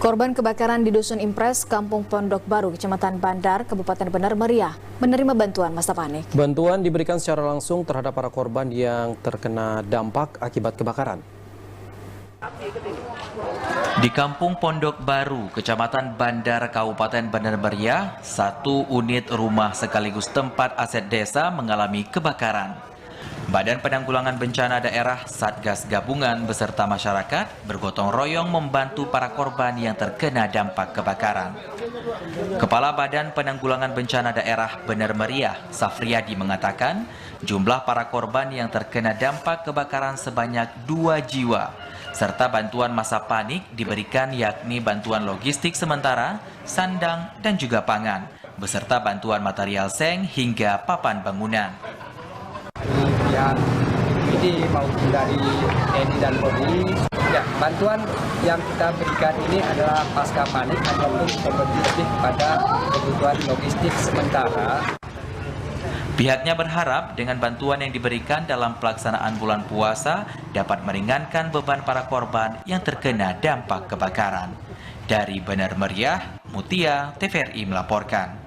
Korban kebakaran di Dusun Impres, Kampung Pondok Baru, Kecamatan Bandar, Kabupaten Benar Meriah, menerima bantuan masa panik. Bantuan diberikan secara langsung terhadap para korban yang terkena dampak akibat kebakaran. Di Kampung Pondok Baru, Kecamatan Bandar, Kabupaten Benar Meriah, satu unit rumah sekaligus tempat aset desa mengalami kebakaran. Badan Penanggulangan Bencana Daerah Satgas Gabungan beserta masyarakat bergotong royong membantu para korban yang terkena dampak kebakaran. Kepala Badan Penanggulangan Bencana Daerah Benar Meriah, Safriyadi mengatakan, jumlah para korban yang terkena dampak kebakaran sebanyak 2 jiwa, serta bantuan masa panik diberikan yakni bantuan logistik sementara, sandang, dan juga pangan, beserta bantuan material seng hingga papan bangunan. Pihak PD maupun dari TNI dan Polri, bantuan yang kita berikan ini adalah pasca panik ataupun lebih kepada kebutuhan logistik sementara. Pihaknya berharap dengan bantuan yang diberikan dalam pelaksanaan bulan puasa dapat meringankan beban para korban yang terkena dampak kebakaran. Dari Benar Meriah, Mutia, TVRI melaporkan.